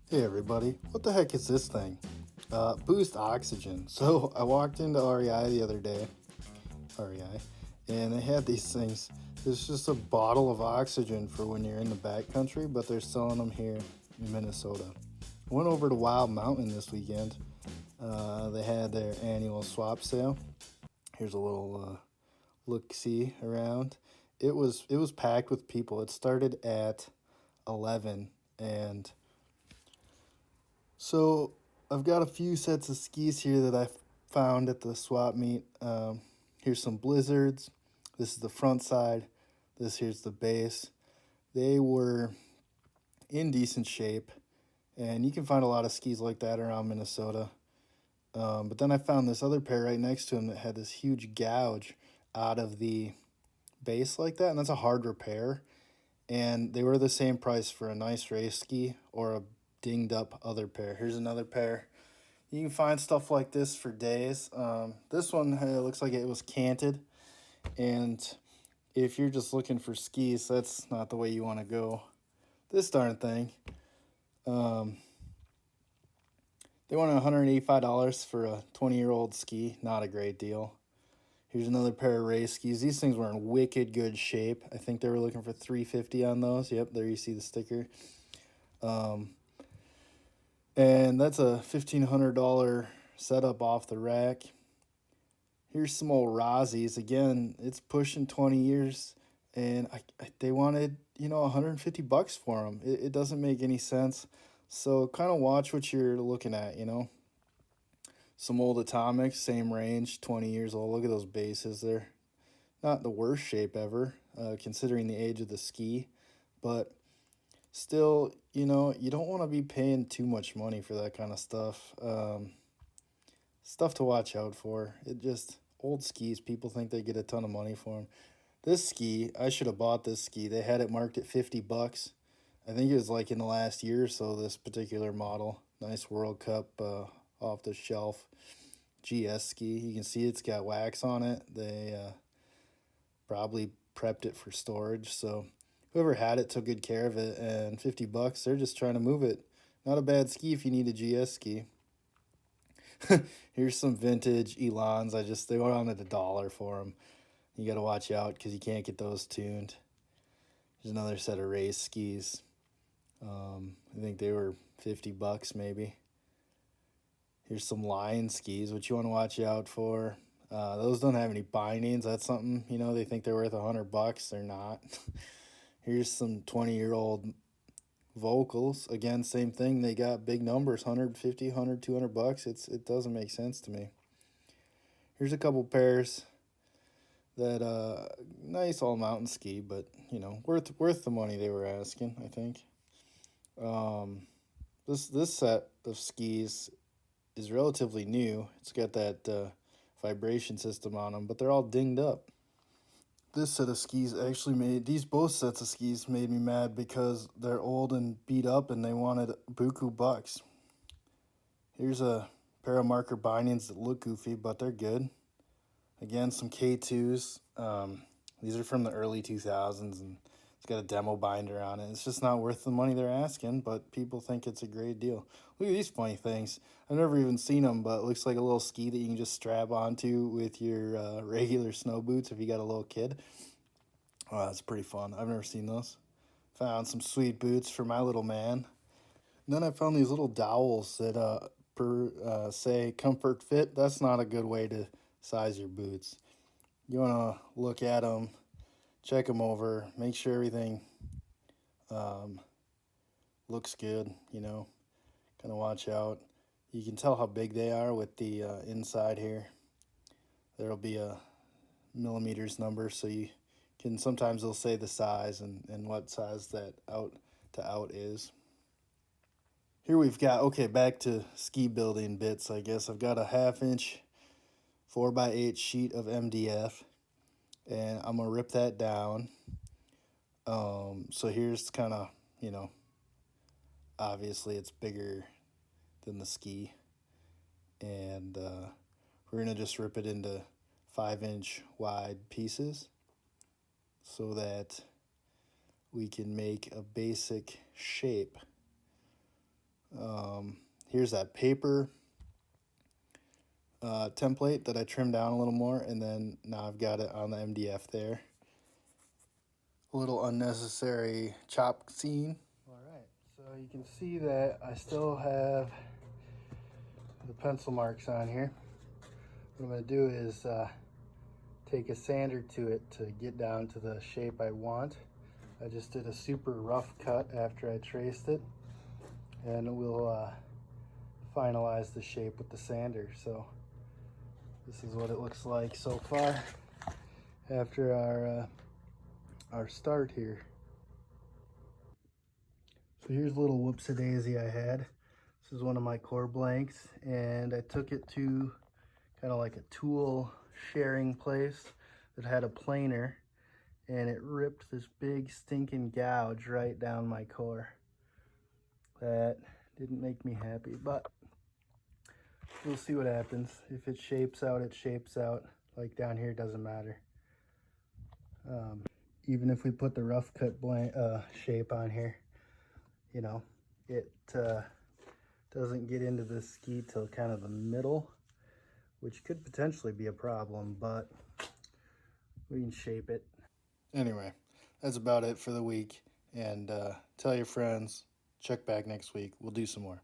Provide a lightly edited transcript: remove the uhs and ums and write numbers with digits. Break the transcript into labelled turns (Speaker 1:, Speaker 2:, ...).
Speaker 1: Hey everybody, what the heck is this thing? Boost oxygen. So I walked into REI the other day, REI, and they had these things. It's just a bottle of oxygen for when you're in the backcountry, but they're selling them here in Minnesota. I went over to Wild Mountain this weekend. They had their annual swap sale. Here's a little look see around. It was packed with people. It started at 11 and So I've got a few sets of skis here that I found at the swap meet. Here's some Blizzards. This is the front side. This here's the base. They were in decent shape, and you can find a lot of skis like that around Minnesota. But then I found this other pair right next to them that had this huge gouge out of the base like that, and that's a hard repair. And they were the same price for a nice race ski or a dinged up other pair. Here's another pair. You can find stuff like this for days. This one looks like it was canted, and if you're just looking for skis, that's not the way you want to go. This darn thing, um, they wanted $185 for a 20-year-old ski. Not a great deal. Here's another pair of race skis. These things were in wicked good shape. I think they were looking for $350 on those. Yep, there you see the sticker. Um, and that's a $1,500 setup off the rack. Here's some old Rosie's. Again, it's pushing 20 years, and they wanted, $150 for them. It doesn't make any sense. So kind of watch what you're looking at. Some old Atomics, same range, 20 years old. Look at those bases. They're not the worst shape ever, considering the age of the ski. But still, you don't want to be paying too much money for that kind of stuff. Stuff to watch out for. It just old skis. People think they get a ton of money for them. This ski, I should have bought this ski. They had it marked at $50. I think it was like in the last year or so. This particular model, nice World Cup off the shelf GS ski. You can see it's got wax on it. They probably prepped it for storage. So whoever had it took good care of it. And $50, they're just trying to move it. Not a bad ski if you need a GS ski. Here's some vintage Elons. They went on at $1 for them. You got to watch out because you can't get those tuned. Here's another set of race skis. I think they were $50 maybe. Here's some Lion skis, which you want to watch out for. Those don't have any bindings. That's something, they think they're worth $100. They're not. Here's some 20-year-old Vocals. Again, same thing. They got big numbers, 150, 100, $200. It doesn't make sense to me. Here's a couple pairs that nice all mountain ski, but worth the money they were asking, I think. This set of skis is relatively new. It's got that vibration system on them, but they're all dinged up. This set of skis actually made these both sets of skis made me mad because they're old and beat up and they wanted buku bucks. Here's a pair of marker bindings that look goofy, but they're good. Again, some K2s. These are from the early 2000s, and it's got a demo binder on it. It's just not worth the money they're asking, but people think it's a great deal. Look at these funny things. I've never even seen them, but it looks like a little ski that you can just strap onto with your regular snow boots if you got a little kid. Oh, that's pretty fun. I've never seen those. Found some sweet boots for my little man. And then I found these little dowels that say comfort fit. That's not a good way to size your boots. You want to look at them, check them over, make sure everything um, looks good, kind of watch out. You can tell how big they are with the inside here. There'll be a millimeters number, so you can sometimes they'll say the size and what size that out to out is. Here we've got, okay, back to ski building bits, I guess. I've got a 1/2 inch 4x8 sheet of MDF, and I'm going to rip that down. So here's kind of, obviously it's bigger than the ski. And we're going to just rip it into 5-inch wide pieces so that we can make a basic shape. here's that paper template that I trimmed down a little more, and then now I've got it on the MDF there. A little unnecessary chop scene. All right, so you can see that I still have the pencil marks on here. What I'm going to do is take a sander to it to get down to the shape I want. I just did a super rough cut after I traced it, and we'll finalize the shape with the sander. So this is what it looks like so far after our start here. So here's a little whoopsie-daisy I had. This is one of my core blanks, and I took it to kind of like a tool sharing place that had a planer, and it ripped this big stinking gouge right down my core. That didn't make me happy, but we'll see what happens. If it shapes out, it shapes out. Like down here, doesn't matter. Even if we put the rough cut blank shape on here, you know, it doesn't get into the ski till kind of the middle, which could potentially be a problem, but we can shape it. Anyway, that's about it for the week, and tell your friends, check back next week. We'll do some more.